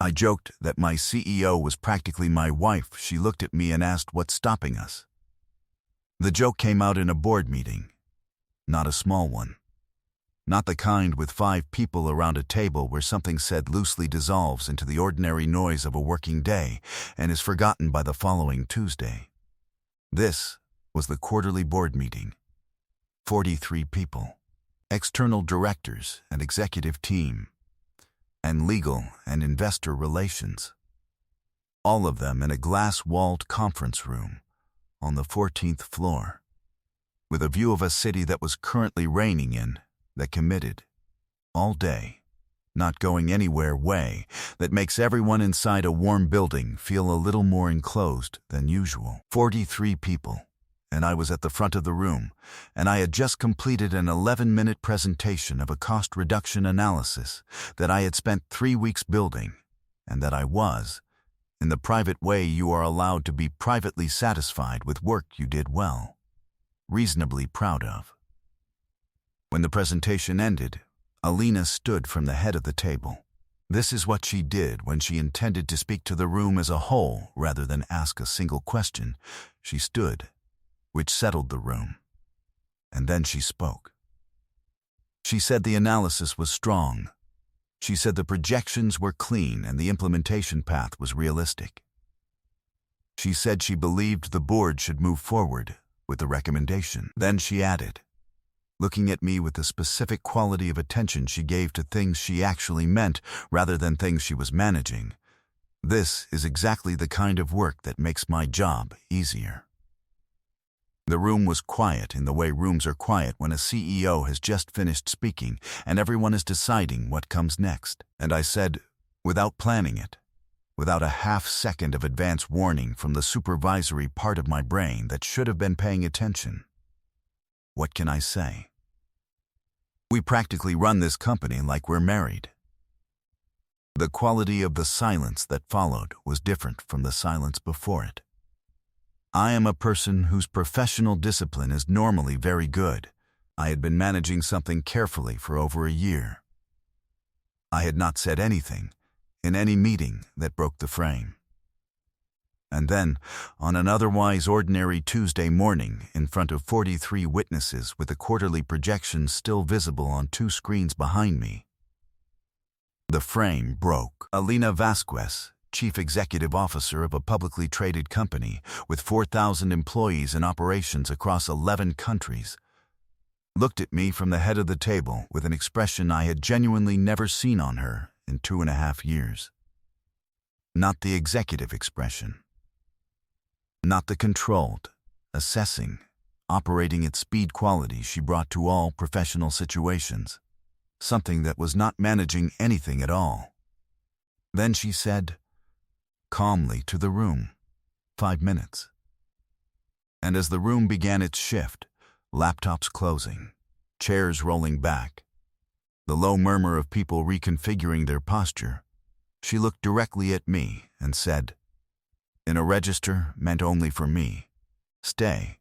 I joked that my CEO was practically my wife. She looked at me and asked what's stopping us. The joke came out in a board meeting. Not a small one. Not the kind with 5 people around a table where something said loosely dissolves into the ordinary noise of a working day and is forgotten by the following Tuesday. This was the quarterly board meeting. 43 people. External directors and executive team, and legal and investor relations. All of them in a glass-walled conference room on the 14th floor, with a view of a city that was currently raining in, that committed, all day, not going anywhere way that makes everyone inside a warm building feel a little more enclosed than usual. 43 people, and I was at the front of the room, and I had just completed an 11-minute presentation of a cost reduction analysis that I had spent 3 weeks building, and that I was, in the private way you are allowed to be privately satisfied with work you did well, reasonably proud of. When the presentation ended, Alina stood from the head of the table. This is what she did when she intended to speak to the room as a whole rather than ask a single question. She stood, which settled the room. And then she spoke. She said the analysis was strong. She said the projections were clean and the implementation path was realistic. She said she believed the board should move forward with the recommendation. Then she added, looking at me with the specific quality of attention she gave to things she actually meant rather than things she was managing, "This is exactly the kind of work that makes my job easier." The room was quiet in the way rooms are quiet when a CEO has just finished speaking and everyone is deciding what comes next. And I said, without planning it, without a half-second of advance warning from the supervisory part of my brain that should have been paying attention, "What can I say? We practically run this company like we're married." The quality of the silence that followed was different from the silence before it. I am a person whose professional discipline is normally very good. I had been managing something carefully for over a year. I had not said anything in any meeting that broke the frame. And then, on an otherwise ordinary Tuesday morning, in front of 43 witnesses with the quarterly projections still visible on 2 screens behind me, the frame broke. Alina Vasquez, Chief Executive Officer of a publicly traded company with 4,000 employees in operations across 11 countries, looked at me from the head of the table with an expression I had genuinely never seen on her in 2.5 years. Not the executive expression. Not the controlled, assessing, operating at speed quality she brought to all professional situations, something that was not managing anything at all. Then she said, calmly to the room, 5 minutes. And as the room began its shift, laptops closing, chairs rolling back, the low murmur of people reconfiguring their posture, she looked directly at me and said, in a register meant only for me, "Stay."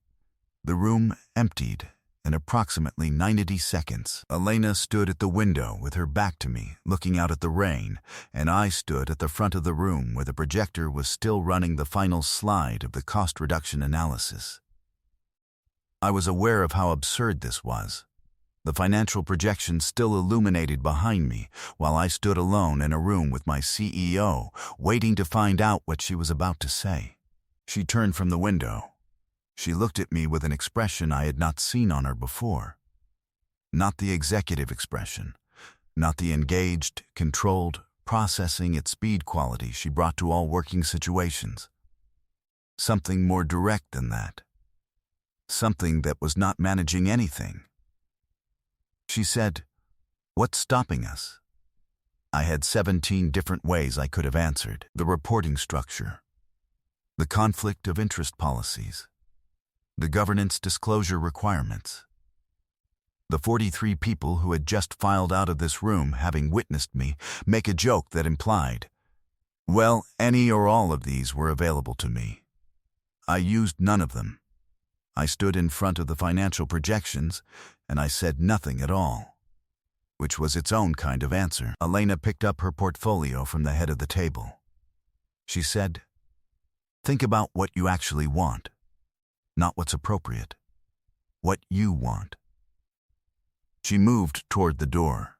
The room emptied in approximately 90 seconds. Elena stood at the window with her back to me, looking out at the rain, and I stood at the front of the room where the projector was still running the final slide of the cost reduction analysis. I was aware of how absurd this was. The financial projections still illuminated behind me, while I stood alone in a room with my CEO, waiting to find out what she was about to say. She turned from the window. She looked at me with an expression I had not seen on her before. Not the executive expression, not the engaged, controlled, processing at speed quality she brought to all working situations. Something more direct than that. Something that was not managing anything. She said, "What's stopping us?" I had 17 different ways I could have answered. The reporting structure, the conflict of interest policies, the governance disclosure requirements. The 43 people who had just filed out of this room, having witnessed me, make a joke that implied, well, any or all of these were available to me. I used none of them. I stood in front of the financial projections, and I said nothing at all. which was its own kind of answer. Elena picked up her portfolio from the head of the table. She said, "Think about what you actually want, not what's appropriate. What you want." She moved toward the door.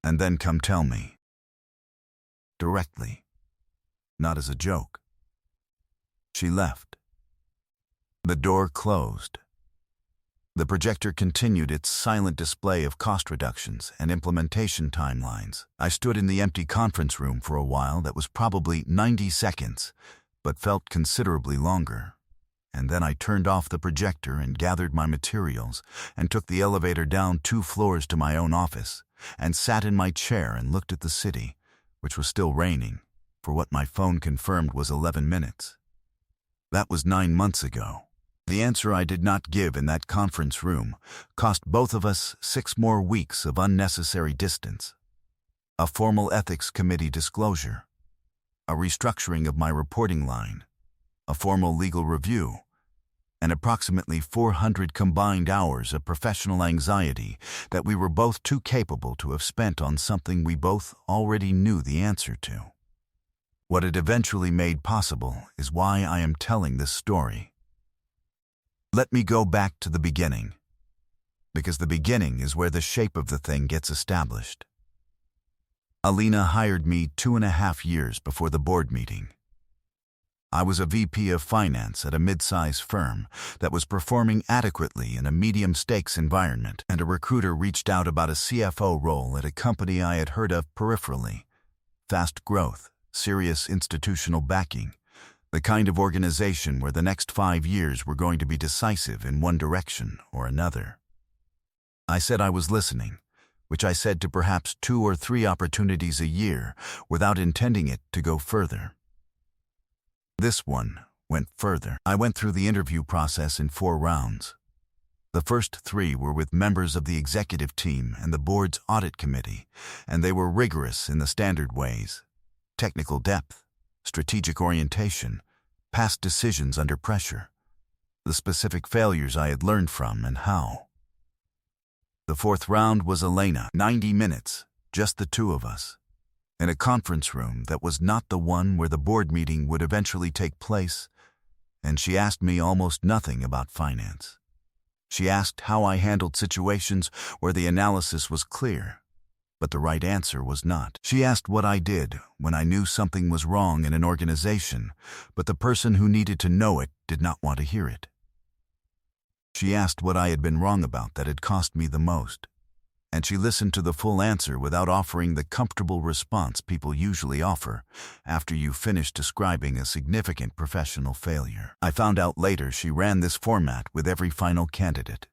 "And then come tell me." Directly. Not as a joke. She left. The door closed. The projector continued its silent display of cost reductions and implementation timelines. I stood in the empty conference room for a while that was probably 90 seconds, but felt considerably longer. And then I turned off the projector and gathered my materials and took the elevator down 2 floors to my own office and sat in my chair and looked at the city, which was still raining, for what my phone confirmed was 11 minutes. That was 9 months ago. The answer I did not give in that conference room cost both of us 6 more weeks of unnecessary distance, a formal ethics committee disclosure, a restructuring of my reporting line, a formal legal review, and approximately 400 combined hours of professional anxiety that we were both too capable to have spent on something we both already knew the answer to. What it eventually made possible is why I am telling this story. Let me go back to the beginning, because the beginning is where the shape of the thing gets established. Elena hired me 2.5 years before the board meeting. I was a VP of finance at a mid-size firm that was performing adequately in a medium-stakes environment, and a recruiter reached out about a CFO role at a company I had heard of peripherally. Fast growth, serious institutional backing, the kind of organization where the next 5 years were going to be decisive in one direction or another. I said I was listening, which I said to perhaps 2 or 3 opportunities a year without intending it to go further. This one went further. I went through the interview process in 4 rounds. The first 3 were with members of the executive team and the board's audit committee, and they were rigorous in the standard ways: technical depth, strategic orientation, past decisions under pressure, the specific failures I had learned from and how. The 4th round was Elena. 90 minutes, just the 2 of us, in a conference room that was not the one where the board meeting would eventually take place, and she asked me almost nothing about finance. She asked how I handled situations where the analysis was clear, but the right answer was not. She asked what I did when I knew something was wrong in an organization, but the person who needed to know it did not want to hear it. She asked what I had been wrong about that had cost me the most, and she listened to the full answer without offering the comfortable response people usually offer after you finish describing a significant professional failure. I found out later she ran this format with every final candidate.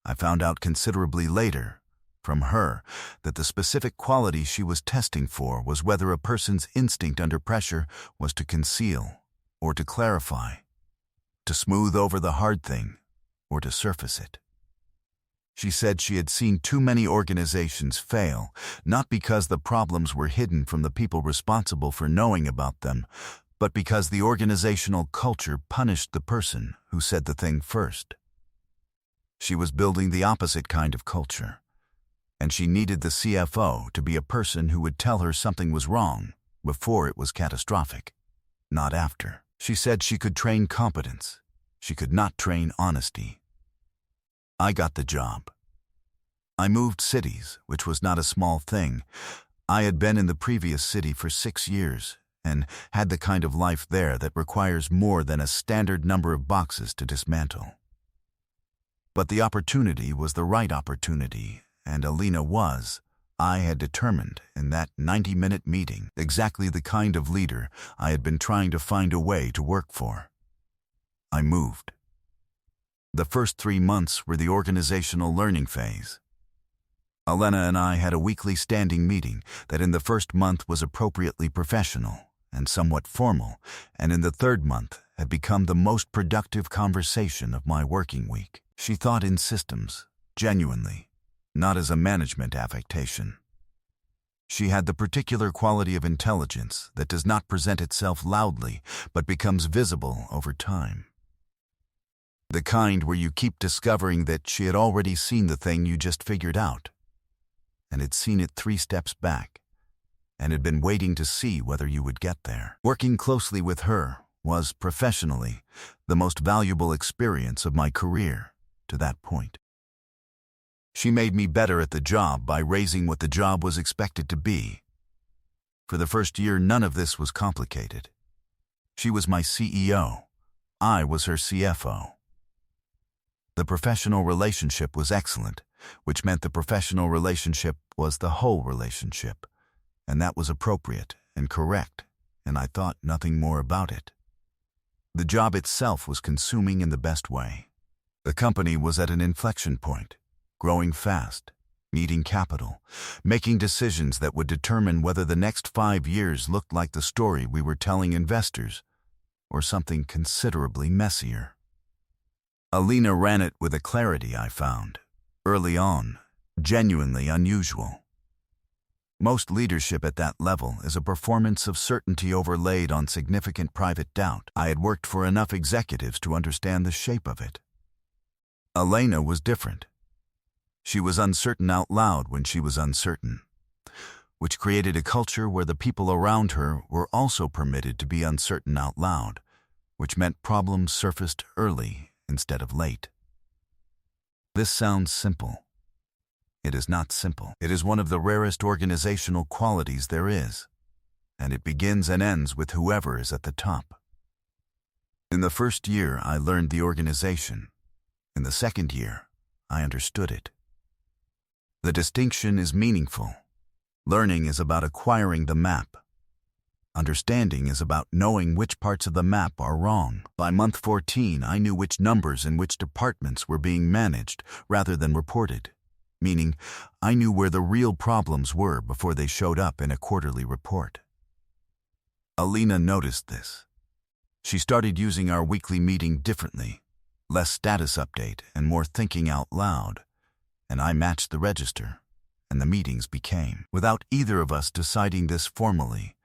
I found out considerably later from her that the specific quality she was testing for was whether a person's instinct under pressure was to conceal or to clarify, to smooth over the hard thing or to surface it. She said she had seen too many organizations fail, not because the problems were hidden from the people responsible for knowing about them, but because the organizational culture punished the person who said the thing first. She was building the opposite kind of culture, and she needed the CFO to be a person who would tell her something was wrong before it was catastrophic, not after. She said she could train competence. She could not train honesty. I got the job. I moved cities, which was not a small thing. I had been in the previous city for 6 years and had the kind of life there that requires more than a standard number of boxes to dismantle. But the opportunity was the right opportunity, and Elena was, I had determined in that 90-minute meeting, exactly the kind of leader I had been trying to find a way to work for. I moved. The first 3 months were the organizational learning phase. Elena and I had a weekly standing meeting that in the first month was appropriately professional and somewhat formal, and in the 3rd month had become the most productive conversation of my working week. She thought in systems, genuinely, not as a management affectation. She had the particular quality of intelligence that does not present itself loudly but becomes visible over time. The kind where you keep discovering that she had already seen the thing you just figured out. and had seen it 3 steps back, and had been waiting to see whether you would get there. Working closely with her was, professionally, the most valuable experience of my career to that point. She made me better at the job by raising what the job was expected to be. For the first year, none of this was complicated. She was my CEO. I was her CFO. The professional relationship was excellent, which meant the professional relationship was the whole relationship, and that was appropriate and correct, and I thought nothing more about it. The job itself was consuming in the best way. The company was at an inflection point, growing fast, needing capital, making decisions that would determine whether the next 5 years looked like the story we were telling investors, or something considerably messier. Alina ran it with a clarity I found, early on, genuinely unusual. Most leadership at that level is a performance of certainty overlaid on significant private doubt. I had worked for enough executives to understand the shape of it. Alina was different. She was uncertain out loud when she was uncertain, which created a culture where the people around her were also permitted to be uncertain out loud, which meant problems surfaced early instead of late. This sounds simple. It is not simple. It is one of the rarest organizational qualities there is, and it begins and ends with whoever is at the top. In the first year, I learned the organization. In the second year, I understood it. The distinction is meaningful. Learning is about acquiring the map. Understanding is about knowing which parts of the map are wrong. By month 14, I knew which numbers in which departments were being managed rather than reported, meaning I knew where the real problems were before they showed up in a quarterly report. Alina noticed this. She started using our weekly meeting differently, less status update and more thinking out loud, and I matched the register, and the meetings became, without either of us deciding this formally,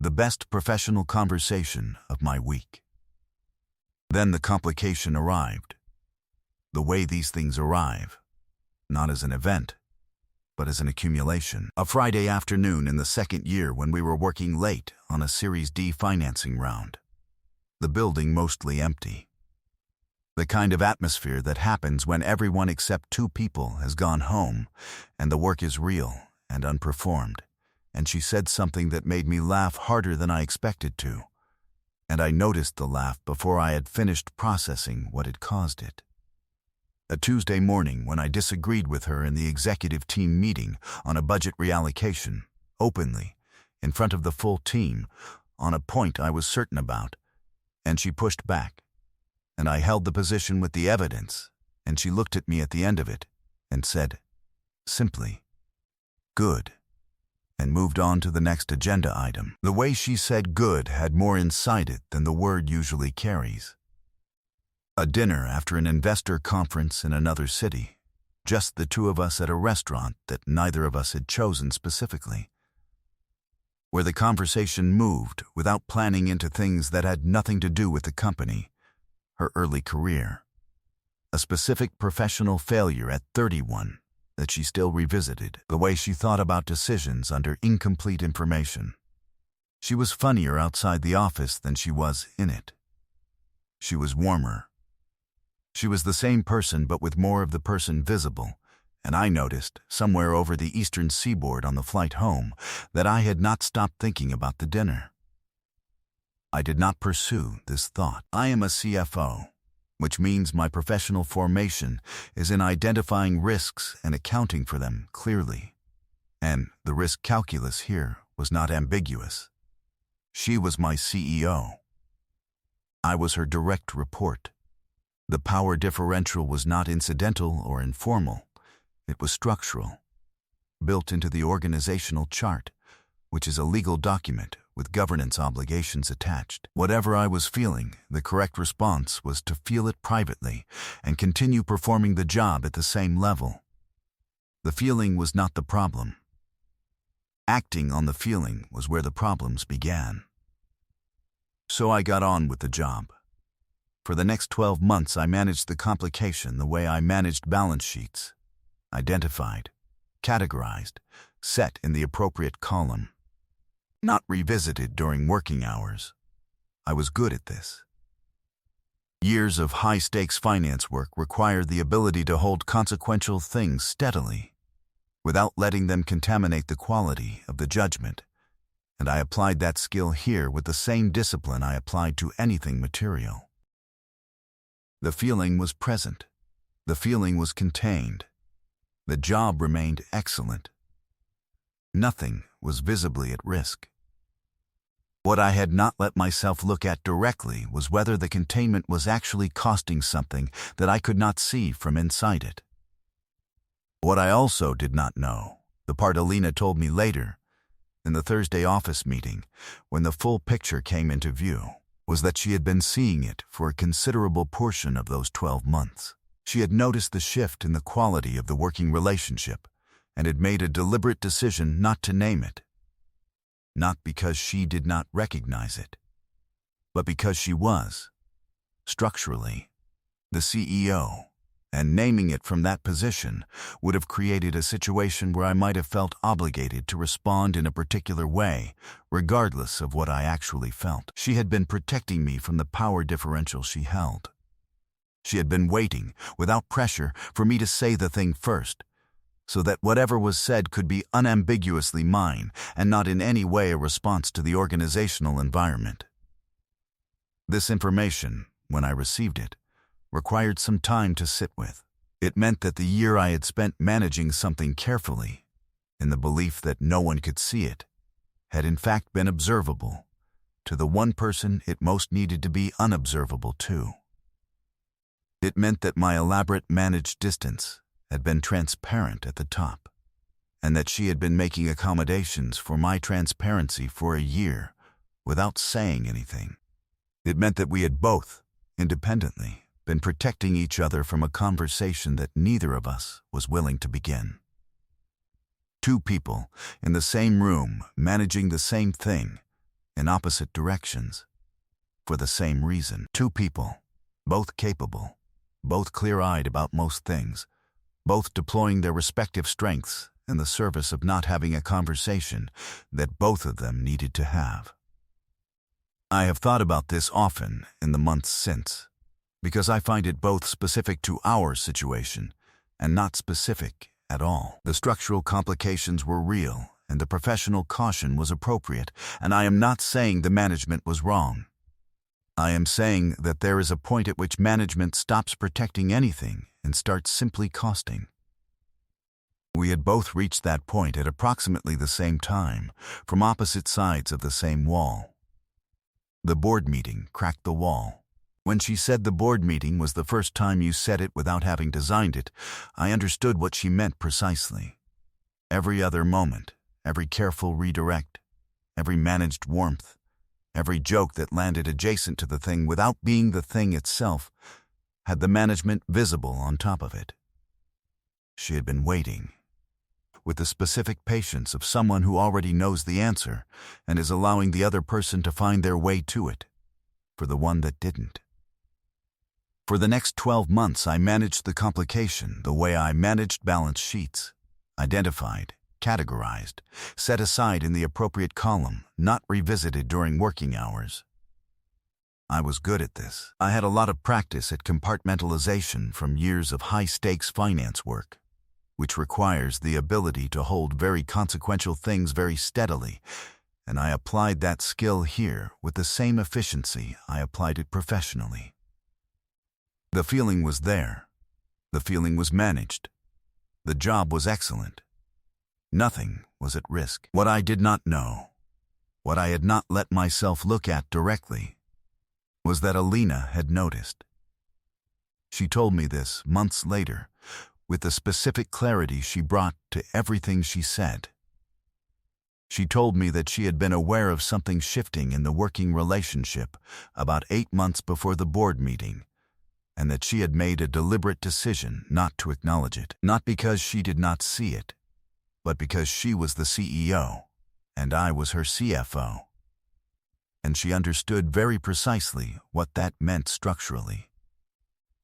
the best professional conversation of my week. Then the complication arrived. The way these things arrive, not as an event, but as an accumulation. A Friday afternoon in the second year when we were working late on a Series D financing round. The building mostly empty. The kind of atmosphere that happens when everyone except 2 people has gone home and the work is real and unperformed. And she said something that made me laugh harder than I expected to, and I noticed the laugh before I had finished processing what had caused it. A Tuesday morning when I disagreed with her in the executive team meeting on a budget reallocation, openly, in front of the full team, on a point I was certain about, and she pushed back, and I held the position with the evidence, and she looked at me at the end of it and said, simply, "Good," and moved on to the next agenda item. The way she said good had more inside it than the word usually carries. A dinner after an investor conference in another city, just the 2 of us at a restaurant that neither of us had chosen specifically, where the conversation moved without planning into things that had nothing to do with the company, her early career, a specific professional failure at 31, that she still revisited, the way she thought about decisions under incomplete information. She was funnier outside the office than she was in it. She was warmer. She was the same person but with more of the person visible, and I noticed, somewhere over the eastern seaboard on the flight home, that I had not stopped thinking about the dinner. I did not pursue this thought. I am a CFO, which means my professional formation is in identifying risks and accounting for them clearly. And the risk calculus here was not ambiguous. She was my CEO. I was her direct report. The power differential was not incidental or informal. It was structural, built into the organizational chart, which is a legal document with governance obligations attached. Whatever I was feeling, the correct response was to feel it privately and continue performing the job at the same level. The feeling was not the problem. Acting on the feeling was where the problems began. So I got on with the job. For the next 12 months, I managed the complication the way I managed balance sheets. Identified, categorized, set in the appropriate column, not revisited during working hours. I was good at this. Years of high-stakes finance work required the ability to hold consequential things steadily, without letting them contaminate the quality of the judgment, and I applied that skill here with the same discipline I applied to anything material. The feeling was present. The feeling was contained. The job remained excellent. Nothing was visibly at risk. What I had not let myself look at directly was whether the containment was actually costing something that I could not see from inside it. What I also did not know, the part Alina told me later, in the Thursday office meeting, when the full picture came into view, was that she had been seeing it for a considerable portion of those 12 months. She had noticed the shift in the quality of the working relationship and had made a deliberate decision not to name it. Not because she did not recognize it, but because she was, structurally, the CEO, and naming it from that position would have created a situation where I might have felt obligated to respond in a particular way, regardless of what I actually felt. She had been protecting me from the power differential she held. She had been waiting, without pressure, for me to say the thing first, so that whatever was said could be unambiguously mine and not in any way a response to the organizational environment. This information, when I received it, required some time to sit with. It meant that the year I had spent managing something carefully, in the belief that no one could see it, had in fact been observable to the one person it most needed to be unobservable to. It meant that my elaborate managed distance had been transparent at the top, and that she had been making accommodations for my transparency for a year without saying anything. It meant that we had both, independently, been protecting each other from a conversation that neither of us was willing to begin. Two people in the same room managing the same thing in opposite directions for the same reason. Two people, both capable, both clear-eyed about most things, both deploying their respective strengths in the service of not having a conversation that both of them needed to have. I have thought about this often in the months since, because I find it both specific to our situation and not specific at all. The structural complications were real, and the professional caution was appropriate, and I am not saying the management was wrong. I am saying that there is a point at which management stops protecting anything and starts simply costing. We had both reached that point at approximately the same time, from opposite sides of the same wall. The board meeting cracked the wall. When she said the board meeting was the first time you said it without having designed it, I understood what she meant precisely. Every other moment, every careful redirect, every managed warmth, every joke that landed adjacent to the thing without being the thing itself, had the management visible on top of it. She had been waiting, with the specific patience of someone who already knows the answer and is allowing the other person to find their way to it, for the one that didn't. For the next 12 months, I managed the complication the way I managed balance sheets, identified, categorized, set aside in the appropriate column, not revisited during working hours. I was good at this. I had a lot of practice at compartmentalization from years of high-stakes finance work, which requires the ability to hold very consequential things very steadily, and I applied that skill here with the same efficiency I applied it professionally. The feeling was there. The feeling was managed. The job was excellent. Nothing was at risk. What I did not know, what I had not let myself look at directly, was that Alina had noticed. She told me this months later, with the specific clarity she brought to everything she said. She told me that she had been aware of something shifting in the working relationship about 8 months before the board meeting, and that she had made a deliberate decision not to acknowledge it, not because she did not see it, but because she was the CEO, and I was her CFO. And she understood very precisely what that meant structurally.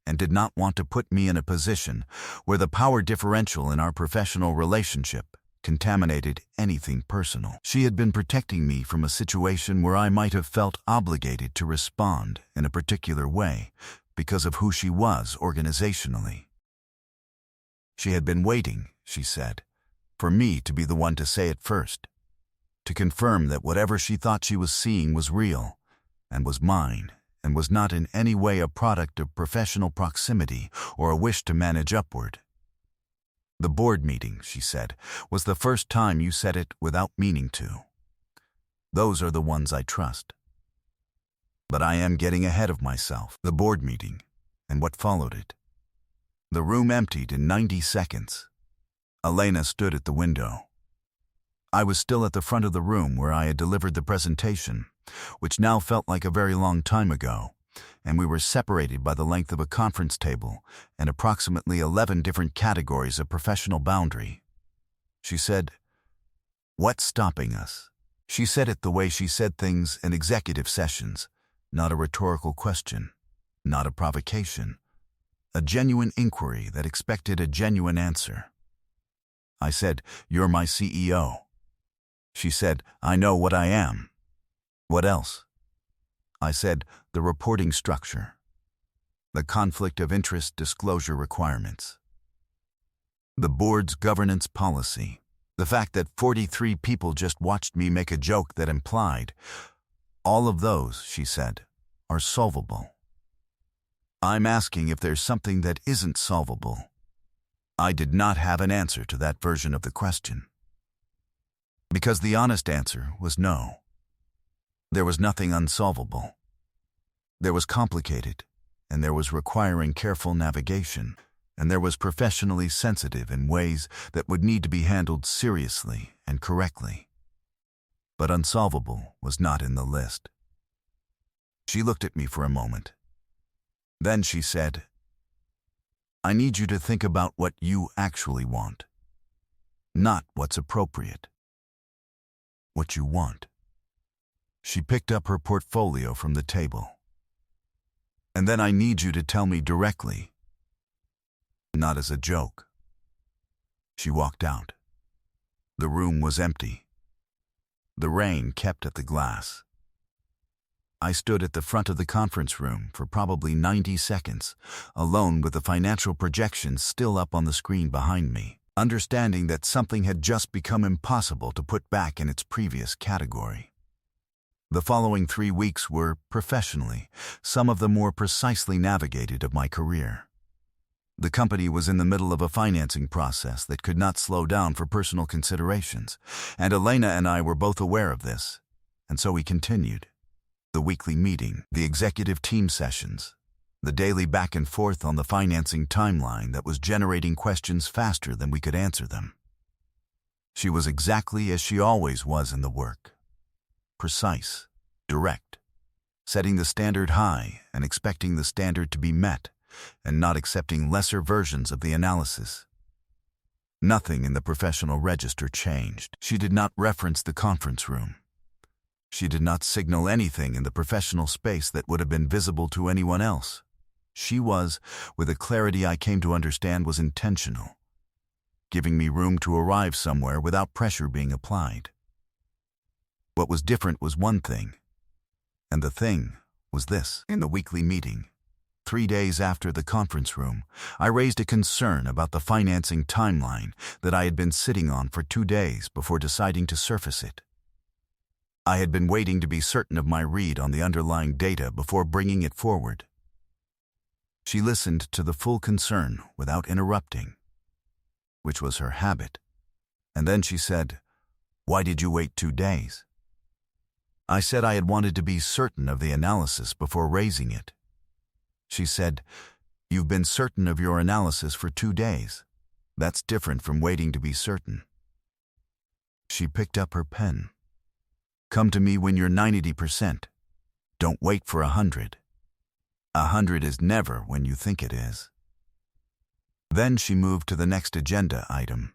and did not want to put me in a position where the power differential in our professional relationship contaminated anything personal. She had been protecting me from a situation where I might have felt obligated to respond in a particular way because of who she was organizationally. She had been waiting, she said, for me to be the one to say it first, to confirm that whatever she thought she was seeing was real and was mine, and was not in any way a product of professional proximity or a wish to manage upward. The board meeting, she said, was the first time you said it without meaning to. Those are the ones I trust. But I am getting ahead of myself. The board meeting, and what followed it. The room emptied in 90 seconds. Elena stood at the window. I was still at the front of the room where I had delivered the presentation, which now felt like a very long time ago, and we were separated by the length of a conference table and approximately 11 different categories of professional boundary. She said, "What's stopping us?" She said it the way she said things in executive sessions, not a rhetorical question, not a provocation, a genuine inquiry that expected a genuine answer. I said, "You're my CEO." She said, "I know what I am." "What else?" I said, "The reporting structure. The conflict of interest disclosure requirements. The board's governance policy. The fact that 43 people just watched me make a joke that implied. All of those," she said, "are solvable. I'm asking if there's something that isn't solvable." I did not have an answer to that version of the question. Because the honest answer was no. There was nothing unsolvable. There was complicated, and there was requiring careful navigation, and there was professionally sensitive in ways that would need to be handled seriously and correctly. But unsolvable was not in the list. She looked at me for a moment. Then she said, "I need you to think about what you actually want, not what's appropriate. What you want." She picked up her portfolio from the table. "And then I need you to tell me directly, not as a joke." She walked out. The room was empty. The rain kept at the glass. I stood at the front of the conference room for probably 90 seconds, alone with the financial projections still up on the screen behind me, understanding that something had just become impossible to put back in its previous category. The following 3 weeks were, professionally, some of the more precisely navigated of my career. The company was in the middle of a financing process that could not slow down for personal considerations, and Elena and I were both aware of this, and so we continued. The weekly meeting, the executive team sessions, the daily back and forth on the financing timeline that was generating questions faster than we could answer them. She was exactly as she always was in the work. Precise, direct, setting the standard high and expecting the standard to be met, and not accepting lesser versions of the analysis. Nothing in the professional register changed. She did not reference the conference room. She did not signal anything in the professional space that would have been visible to anyone else. She was, with a clarity I came to understand was intentional, giving me room to arrive somewhere without pressure being applied. What was different was one thing, and the thing was this. In the weekly meeting, 3 days after the conference room, I raised a concern about the financing timeline that I had been sitting on for 2 days before deciding to surface it. I had been waiting to be certain of my read on the underlying data before bringing it forward. She listened to the full concern without interrupting, which was her habit, and then she said, "Why did you wait 2 days?" I said I had wanted to be certain of the analysis before raising it. She said, "You've been certain of your analysis for 2 days. That's different from waiting to be certain." She picked up her pen. "Come to me when you're 90%. Don't wait for 100. 100 is never when you think it is." Then she moved to the next agenda item.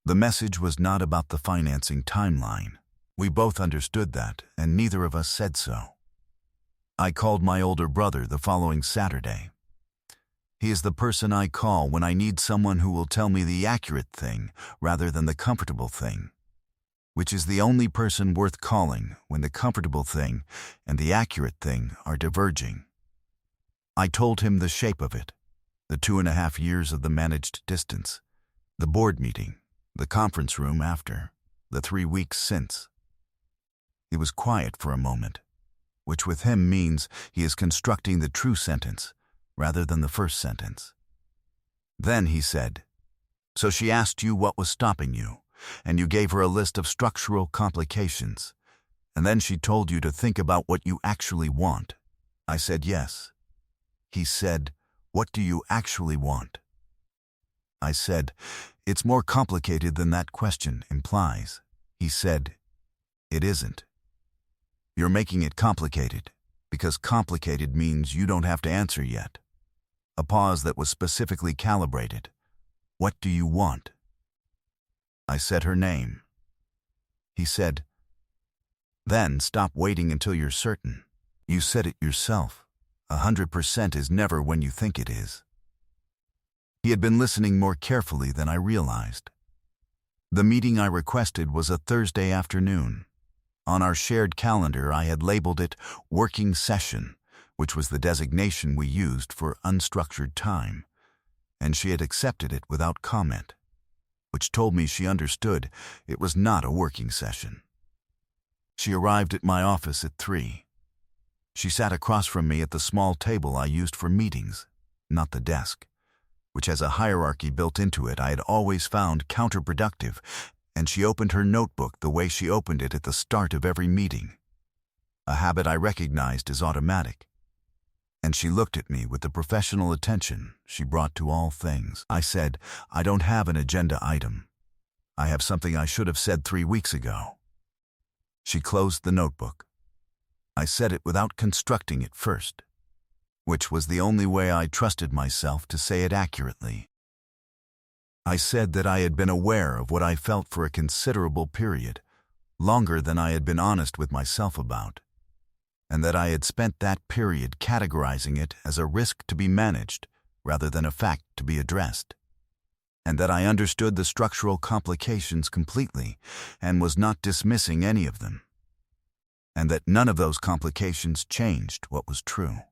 The message was not about the financing timeline. We both understood that, and neither of us said so. I called my older brother the following Saturday. He is the person I call when I need someone who will tell me the accurate thing rather than the comfortable thing, which is the only person worth calling when the comfortable thing and the accurate thing are diverging. I told him the shape of it, the 2.5 years of the managed distance, the board meeting, the conference room after, the 3 weeks since. He was quiet for a moment, which with him means he is constructing the true sentence rather than the first sentence. Then he said, "So she asked you what was stopping you, and you gave her a list of structural complications, and then she told you to think about what you actually want." I said yes. He said, "What do you actually want?" I said, "It's more complicated than that question implies." He said, "It isn't. You're making it complicated, because complicated means you don't have to answer yet." A pause that was specifically calibrated. "What do you want?" I said her name. He said, "Then stop waiting until you're certain. You said it yourself. 100% is never when you think it is." He had been listening more carefully than I realized. The meeting I requested was a Thursday afternoon. On our shared calendar, I had labeled it working session, which was the designation we used for unstructured time, and she had accepted it without comment, which told me she understood it was not a working session. She arrived at my office at 3. She sat across from me at the small table I used for meetings, not the desk, which has a hierarchy built into it I had always found counterproductive, and she opened her notebook the way she opened it at the start of every meeting, a habit I recognized as automatic. And she looked at me with the professional attention she brought to all things. I said, "I don't have an agenda item. I have something I should have said 3 weeks ago." She closed the notebook. I said it without constructing it first, which was the only way I trusted myself to say it accurately. I said that I had been aware of what I felt for a considerable period, longer than I had been honest with myself about, and that I had spent that period categorizing it as a risk to be managed rather than a fact to be addressed, and that I understood the structural complications completely and was not dismissing any of them, and that none of those complications changed what was true,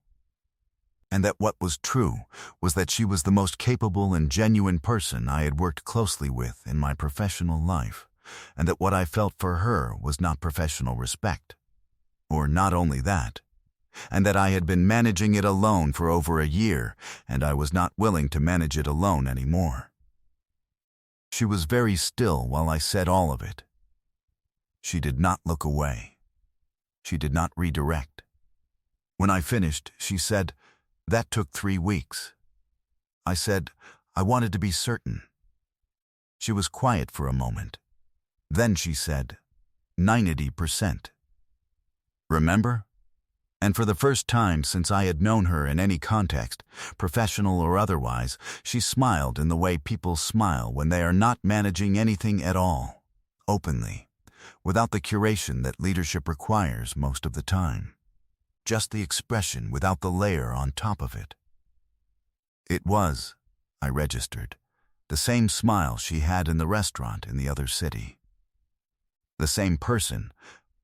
and that what was true was that she was the most capable and genuine person I had worked closely with in my professional life, and that what I felt for her was not professional respect. Or not only that, and that I had been managing it alone for over a year, and I was not willing to manage it alone anymore. She was very still while I said all of it. She did not look away. She did not redirect. When I finished, she said, "That took 3 weeks." I said, "I wanted to be certain." She was quiet for a moment. Then she said, 90%. Remember? And for the first time since I had known her in any context, professional or otherwise, she smiled in the way people smile when they are not managing anything at all, openly, without the curation that leadership requires most of the time. Just the expression without the layer on top of it. It was, I registered, the same smile she had in the restaurant in the other city. The same person,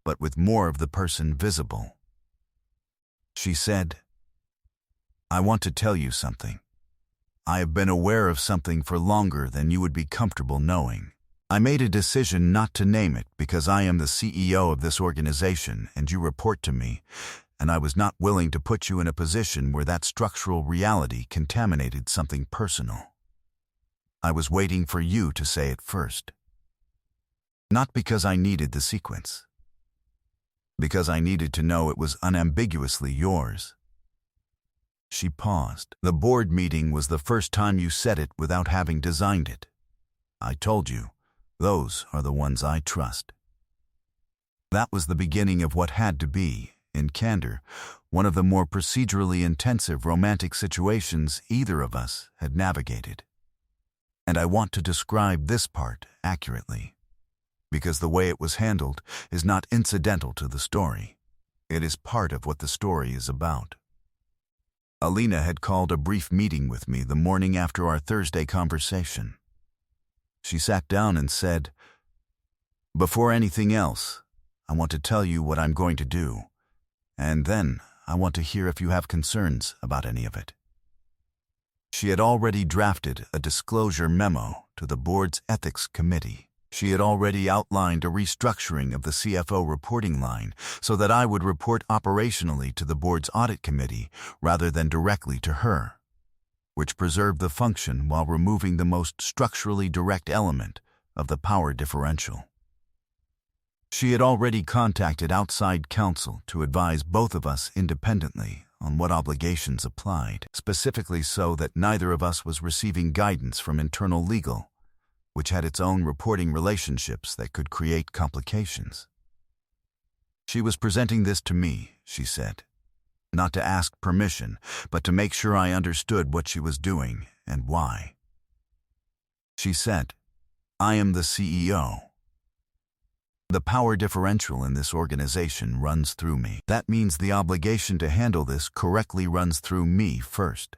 but with more of the person visible. She said, "I want to tell you something. I have been aware of something for longer than you would be comfortable knowing. I made a decision not to name it because I am the CEO of this organization and you report to me, and I was not willing to put you in a position where that structural reality contaminated something personal. I was waiting for you to say it first. Not because I needed the sequence. Because I needed to know it was unambiguously yours." She paused. "The board meeting was the first time you said it without having designed it. I told you, those are the ones I trust." That was the beginning of what had to be, in candor, one of the more procedurally intensive romantic situations either of us had navigated. And I want to describe this part accurately, because the way it was handled is not incidental to the story. It is part of what the story is about. Alina had called a brief meeting with me the morning after our Thursday conversation. She sat down and said, "Before anything else, I want to tell you what I'm going to do, and then I want to hear if you have concerns about any of it." She had already drafted a disclosure memo to the board's ethics committee. She had already outlined a restructuring of the CFO reporting line so that I would report operationally to the board's audit committee rather than directly to her, which preserved the function while removing the most structurally direct element of the power differential. She had already contacted outside counsel to advise both of us independently on what obligations applied, specifically so that neither of us was receiving guidance from internal legal, which had its own reporting relationships that could create complications. She was presenting this to me, she said, not to ask permission, but to make sure I understood what she was doing and why. She said, "I am the CEO. The power differential in this organization runs through me. That means the obligation to handle this correctly runs through me first.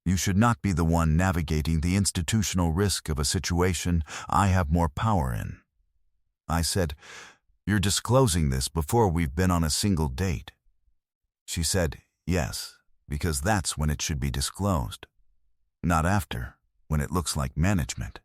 You should not be the one navigating the institutional risk of a situation I have more power in." I said, "You're disclosing this before we've been on a single date." She said, "Yes, because that's when it should be disclosed, not after, when it looks like management."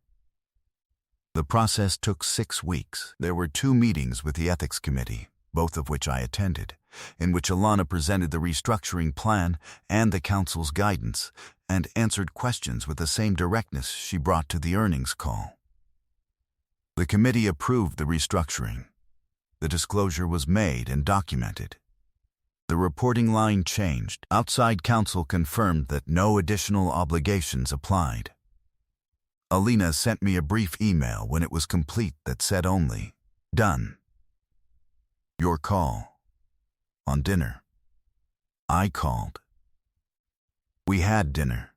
The process took 6 weeks. There were 2 meetings with the ethics committee, both of which I attended, in which Alana presented the restructuring plan and the council's guidance, and answered questions with the same directness she brought to the earnings call. The committee approved the restructuring. The disclosure was made and documented. The reporting line changed. Outside counsel confirmed that no additional obligations applied. Alina sent me a brief email when it was complete that said only, "Done. Your call. On dinner." I called. We had dinner.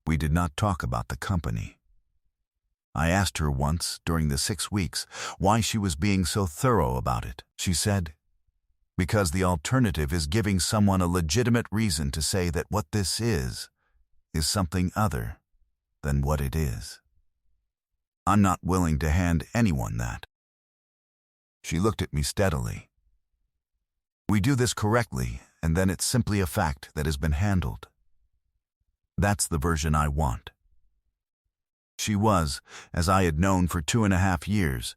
We did not talk about the company. I asked her once during the 6 weeks why she was being so thorough about it. She said, "Because the alternative is giving someone a legitimate reason to say that what this is something other than what it is. I'm not willing to hand anyone that." She looked at me steadily. "We do this correctly, and then it's simply a fact that has been handled. That's the version I want." She was, as I had known for 2.5 years,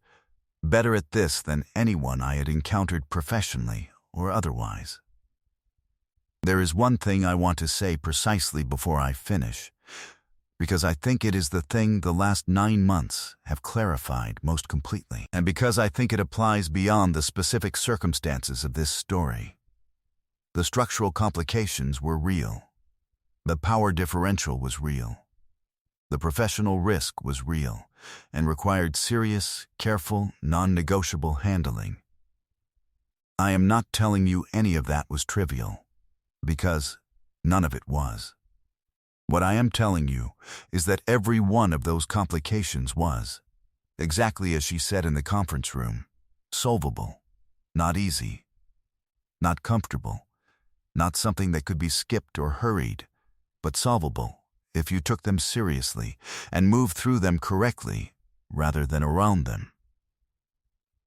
better at this than anyone I had encountered professionally or otherwise. There is one thing I want to say precisely before I finish, because I think it is the thing the last 9 months have clarified most completely, and because I think it applies beyond the specific circumstances of this story. The structural complications were real. The power differential was real. The professional risk was real and required serious, careful, non-negotiable handling. I am not telling you any of that was trivial, because none of it was. What I am telling you is that every one of those complications was, exactly as she said in the conference room, solvable, not easy, not comfortable, not something that could be skipped or hurried, but solvable if you took them seriously and moved through them correctly rather than around them.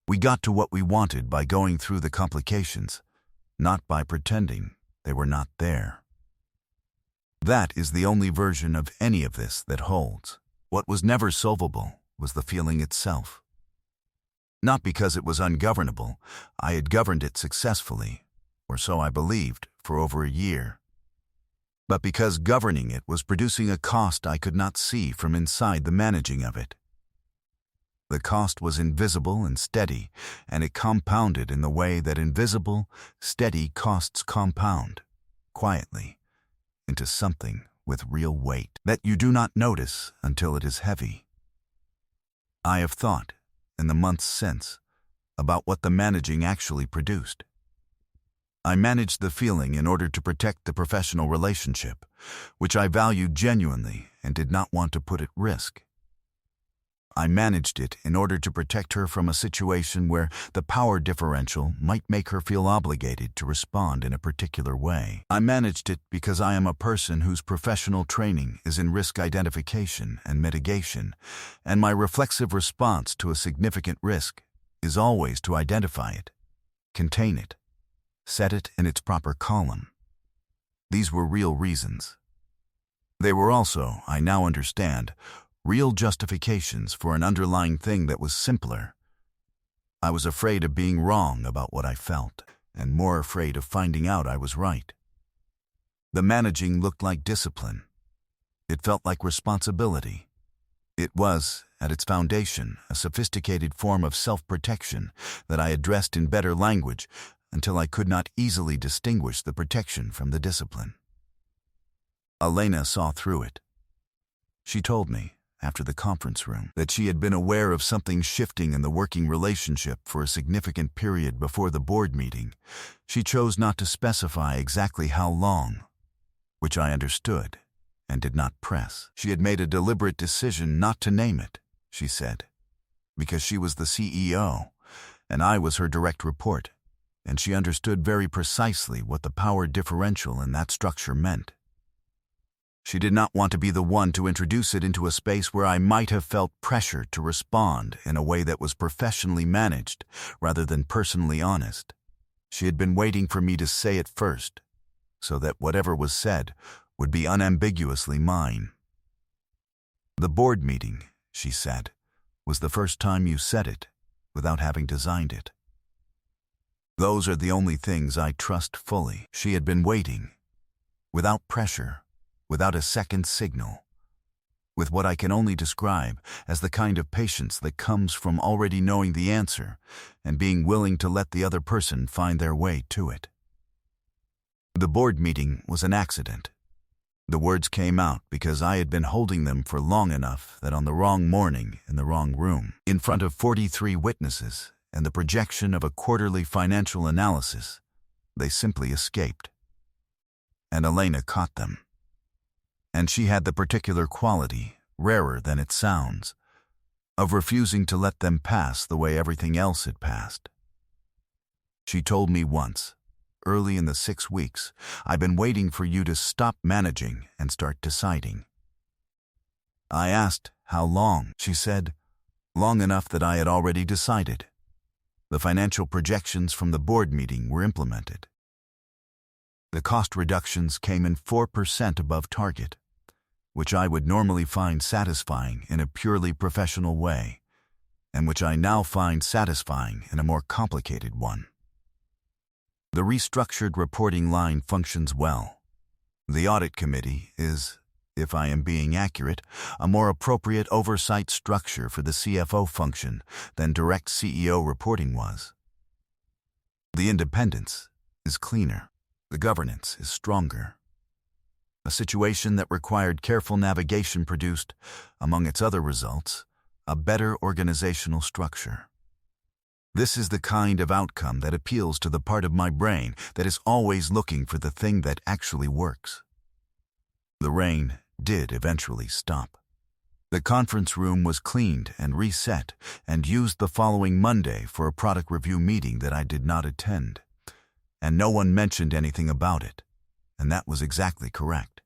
We got to what we wanted by going through the complications, not by pretending they were not there. That is the only version of any of this that holds. What was never solvable was the feeling itself. Not because it was ungovernable. I had governed it successfully, or so I believed, for over a year. But because governing it was producing a cost I could not see from inside the managing of it. The cost was invisible and steady, and it compounded in the way that invisible, steady costs compound, quietly, into something with real weight that you do not notice until it is heavy. I have thought, in the months since, about what the managing actually produced. I managed the feeling in order to protect the professional relationship, which I valued genuinely and did not want to put at risk. I managed it in order to protect her from a situation where the power differential might make her feel obligated to respond in a particular way. I managed it because I am a person whose professional training is in risk identification and mitigation, and my reflexive response to a significant risk is always to identify it, contain it, set it in its proper column. These were real reasons. They were also, I now understand, real justifications for an underlying thing that was simpler. I was afraid of being wrong about what I felt, and more afraid of finding out I was right. The managing looked like discipline. It felt like responsibility. It was, at its foundation, a sophisticated form of self-protection that I addressed in better language until I could not easily distinguish the protection from the discipline. Elena saw through it. She told me, after the conference room, that she had been aware of something shifting in the working relationship for a significant period before the board meeting. She chose not to specify exactly how long, which I understood and did not press. She had made a deliberate decision not to name it, she said, because she was the CEO, and I was her direct report, and she understood very precisely what the power differential in that structure meant. She did not want to be the one to introduce it into a space where I might have felt pressure to respond in a way that was professionally managed rather than personally honest. She had been waiting for me to say it first, so that whatever was said would be unambiguously mine. The board meeting, she said, was the first time you said it without having designed it. Those are the only things I trust fully. She had been waiting, without pressure, without a second signal, with what I can only describe as the kind of patience that comes from already knowing the answer and being willing to let the other person find their way to it. The board meeting was an accident. The words came out because I had been holding them for long enough that on the wrong morning in the wrong room, in front of 43 witnesses and the projection of a quarterly financial analysis, they simply escaped. And Elena caught them. And she had the particular quality, rarer than it sounds, of refusing to let them pass the way everything else had passed. She told me once, early in the 6 weeks, I've been waiting for you to stop managing and start deciding. I asked, how long? She said, long enough that I had already decided. The financial projections from the board meeting were implemented. The cost reductions came in 4% above target, which I would normally find satisfying in a purely professional way, and which I now find satisfying in a more complicated one. The restructured reporting line functions well. The audit committee is, if I am being accurate, a more appropriate oversight structure for the CFO function than direct CEO reporting was. The independence is cleaner. The governance is stronger. A situation that required careful navigation produced, among its other results, a better organizational structure. This is the kind of outcome that appeals to the part of my brain that is always looking for the thing that actually works. The rain did eventually stop. The conference room was cleaned and reset and used the following Monday for a product review meeting that I did not attend. And no one mentioned anything about it, and that was exactly correct.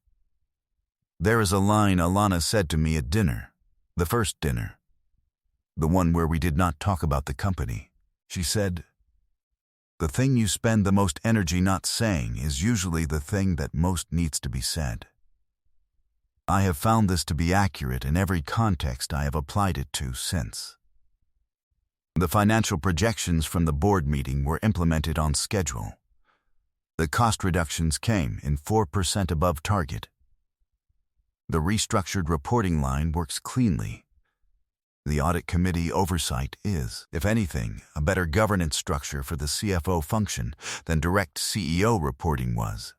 There is a line Alana said to me at dinner, the first dinner, the one where we did not talk about the company. She said, "The thing you spend the most energy not saying is usually the thing that most needs to be said." I have found this to be accurate in every context I have applied it to since. The financial projections from the board meeting were implemented on schedule. The cost reductions came in 4% above target. The restructured reporting line works cleanly. The audit committee oversight is, if anything, a better governance structure for the CFO function than direct CEO reporting was.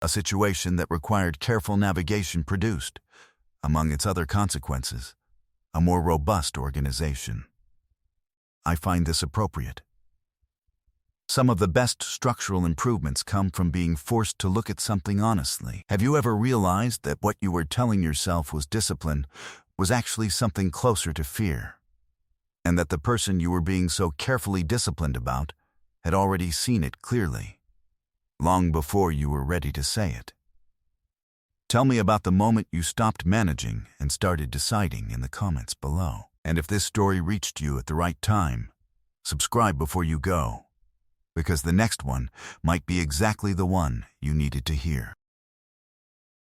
A situation that required careful navigation produced, among its other consequences, a more robust organization. I find this appropriate. Some of the best structural improvements come from being forced to look at something honestly. Have you ever realized that what you were telling yourself was discipline was actually something closer to fear, and that the person you were being so carefully disciplined about had already seen it clearly, long before you were ready to say it. Tell me about the moment you stopped managing and started deciding in the comments below. And if this story reached you at the right time, subscribe before you go, because the next one might be exactly the one you needed to hear.